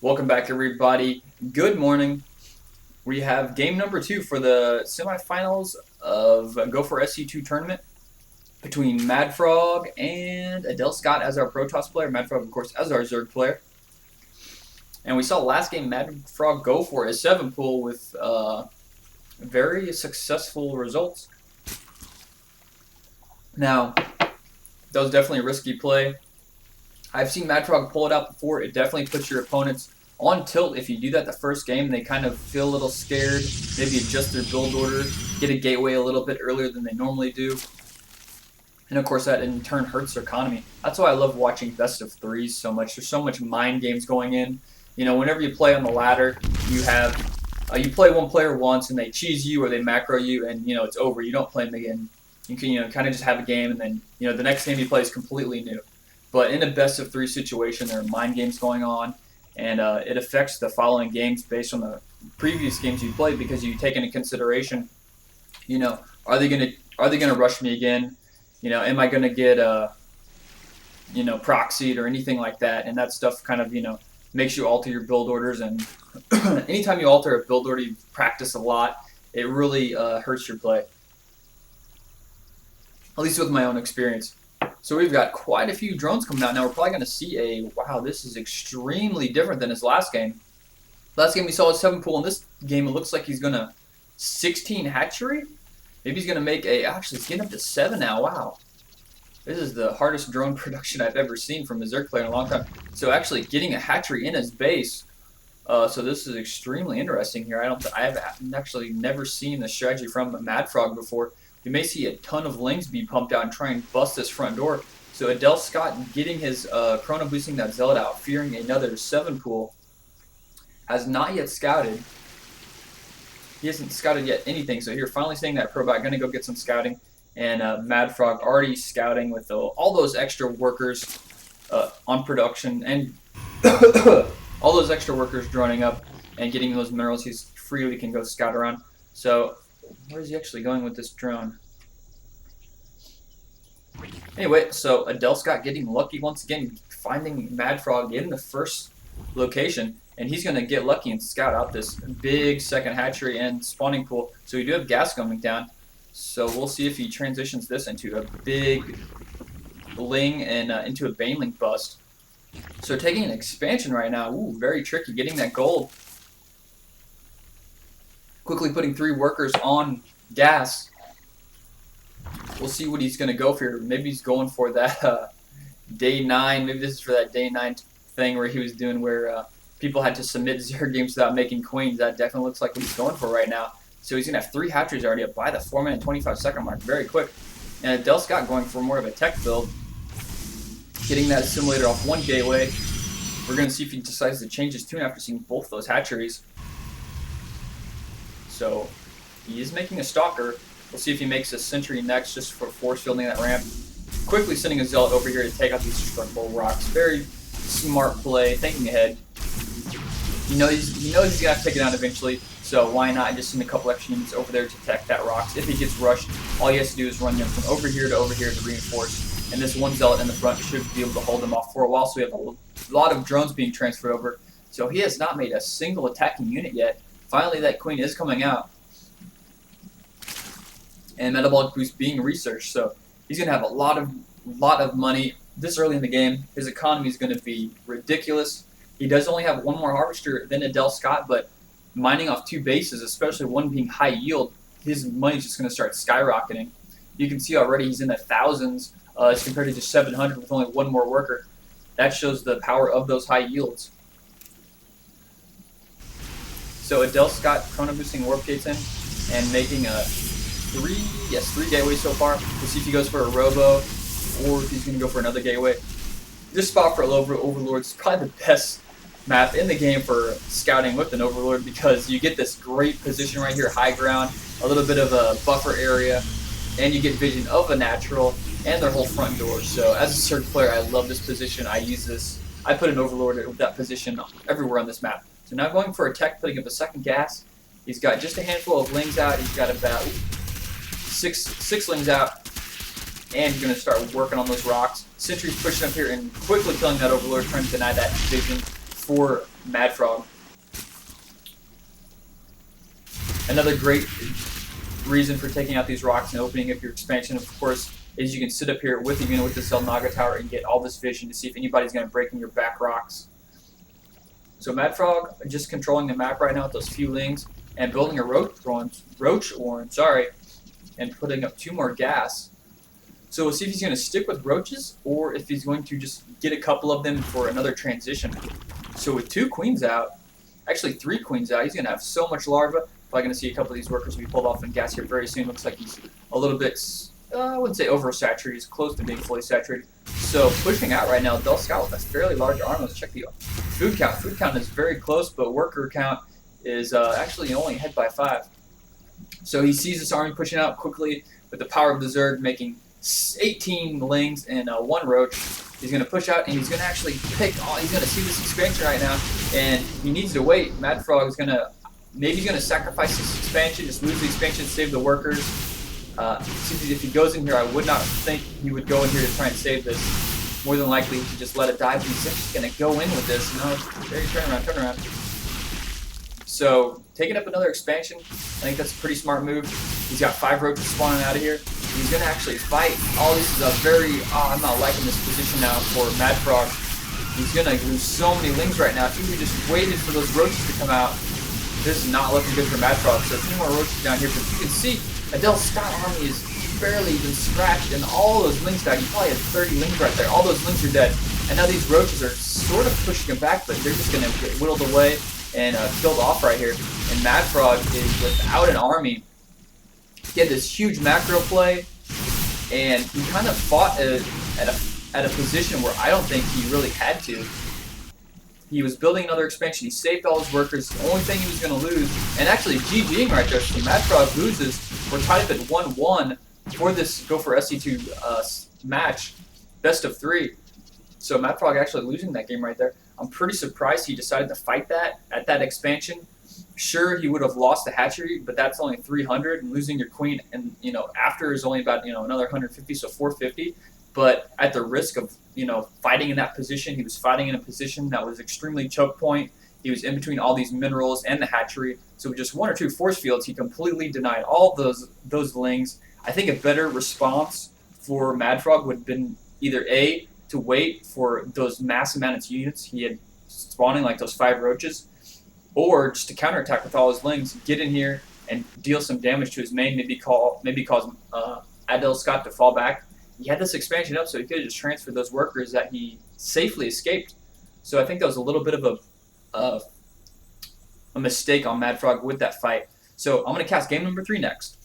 Welcome back, everybody. Good morning. We have game number 2 for the semifinals of GO4SC2 tournament between MaDFroG and Adelscott as our Protoss player. MaDFroG, of course, as our Zerg player. And we saw last game MaDFroG go for a 7 pool with very successful results. Now, that was definitely a risky play. I've seen MaDFroG pull it out before. It definitely puts your opponents on tilt if you do that the first game. They kind of feel a little scared, maybe adjust their build order, get a gateway a little bit earlier than they normally do. And of course that in turn hurts their economy. That's why I love watching best of threes so much. There's so much mind games going in. You know, whenever you play on the ladder, you have you play one player once and they cheese you or they macro you and it's over. You don't play them again. You can kind of just have a game and then the next game you play is completely new. But in a best of 3 situation, there are mind games going on, and it affects the following games based on the previous games you played because you take into consideration, are they gonna rush me again? Am I gonna get proxied or anything like that? And that stuff kind of makes you alter your build orders. And anytime you alter a build order, you practice a lot. It really hurts your play. At least with my own experience. So we've got quite a few drones coming out. Now we're probably going to see wow, this is extremely different than his last game. Last game we saw a 7 pool. In this game it looks like he's going to 16 hatchery. Maybe he's going to make actually he's getting up to 7 now. Wow. This is the hardest drone production I've ever seen from a Zerg player in a long time. So actually getting a hatchery in his base. So this is extremely interesting here. I have actually never seen the strategy from MaDFroG before. We may see a ton of lings be pumped out and try and bust this front door. So Adelscott getting his chrono boosting that zealot out, fearing another 7 pool. Has not yet scouted. He hasn't scouted yet anything. So here, finally seeing that probot, going to go get some scouting. And MaDFroG already scouting with all those extra workers on production. And all those extra workers droning up and getting those minerals. He's freely can go scout around. So where is he actually going with this drone? Anyway, so Adelscott getting lucky once again, finding MaDFroG in the first location, and he's going to get lucky and scout out this big second hatchery and spawning pool. So we do have gas coming down, so we'll see if he transitions this into a big ling and into a banelink bust. So taking an expansion right now, ooh, very tricky, getting that gold. Quickly putting 3 workers on gas. We'll see what he's going to go for here. Maybe he's going for that day 9. Maybe this is for that day 9 thing where he was doing where people had to submit 0 games without making queens. That definitely looks like what he's going for right now. So he's going to have 3 hatcheries already up by the 4-minute 25-second mark. Very quick. And Adelscott going for more of a tech build. Getting that assimilator off 1 gateway. We're going to see if he decides to change his tune after seeing both those hatcheries. So he is making a stalker. We'll see if he makes a sentry next just for force fielding that ramp. Quickly sending a zealot over here to take out these destructible rocks. Very smart play, thinking ahead. He knows he's going to have to take it down eventually, so why not just send a couple extra units over there to protect that rocks. If he gets rushed, all he has to do is run them from over here to reinforce. And this 1 zealot in the front should be able to hold them off for a while, so we have a lot of drones being transferred over. So he has not made a single attacking unit yet. Finally, that queen is coming out. And metabolic boost being researched. So he's going to have a lot of money this early in the game. His economy is going to be ridiculous. He does only have 1 more harvester than Adelscott, but mining off 2 bases, especially one being high yield, his money's just going to start skyrocketing. You can see already he's in the thousands as compared to just 700 with only 1 more worker. That shows the power of those high yields. So Adelscott chrono boosting warp gates in and making a 3 gateways so far. We'll see if he goes for a robo or if he's going to go for another gateway. This spot for Overlord is probably the best map in the game for scouting with an Overlord because you get this great position right here, high ground, a little bit of a buffer area, and you get vision of a natural and their whole front door. So as a Zerg player, I love this position. I use this. I put an Overlord with that position everywhere on this map. So now going for a tech, putting up a second gas. He's got just a handful of lings out. He's got about 6 lings out. And he's going to start working on those rocks. Sentry's pushing up here and quickly killing that Overlord, trying to deny that vision for MaDFroG. Another great reason for taking out these rocks and opening up your expansion, of course, is you can sit up here with the unit with the Zelnaga Tower and get all this vision to see if anybody's going to break in your back rocks. So MaDFroG just controlling the map right now with those few lings and building a roach orange, and putting up 2 more gas. So we'll see if he's going to stick with roaches or if he's going to just get a couple of them for another transition. So with 2 queens out, actually 3 queens out, he's going to have so much larva. Probably going to see a couple of these workers be pulled off in gas here very soon. Looks like he's a little bit, I wouldn't say oversaturated, he's close to being fully saturated. So pushing out right now, Adelscott with a fairly large arm. Let's check the food count. Food count is very close, but worker count is actually only ahead by 5. So he sees this army pushing out quickly with the power of the Zerg, making 18 lings and 1 roach. He's going to push out, and he's going to actually pick. He's going to see this expansion right now, and he needs to wait. MaDFroG is going to maybe going to sacrifice this expansion, just lose the expansion, save the workers. If he goes in here, I would not think he would go in here to try and save this. More than likely, he just let it die, but he's just going to go in with this. No, very turn around. So, taking up another expansion, I think that's a pretty smart move. He's got 5 roaches spawning out of here. He's going to actually fight. This is a very, I'm not liking this position now for MaDFroG. He's going to lose so many lings right now. If he just waited for those roaches to come out, this is not looking good for MaDFroG. So, a few more roaches down here, but you can see Adelscott army is barely even scratched, and all those lings died. You probably had 30 lings right there. All those lings are dead. And now these roaches are sort of pushing him back, but they're just going to get whittled away and killed off right here. And MaDFroG is without an army. He had this huge macro play, and he kind of fought at a position where I don't think he really had to. He was building another expansion. He saved all his workers. The only thing he was going to lose, and actually GGing right there, so MaDFroG loses. We're tied up at 1-1 for this GO4SC2 match, best of 3. So MaDFroG actually losing that game right there. I'm pretty surprised he decided to fight that at that expansion. Sure, he would have lost the hatchery, but that's only 300, and losing your queen, and after is only about another 150, so 450. But at the risk of fighting in that position, he was fighting in a position that was extremely choke point. He was in between all these minerals and the hatchery. So with just 1 or 2 force fields, he completely denied all those lings. I think a better response for MaDFroG would have been either A, to wait for those mass amount of units he had spawning, like those 5 roaches, or just to counterattack with all his lings, get in here and deal some damage to his main, maybe cause Adelscott to fall back. He had this expansion up, so he could have just transferred those workers that he safely escaped. So I think that was a little bit of a mistake on MaDFroG with that fight. So I'm going to cast game number 3 next.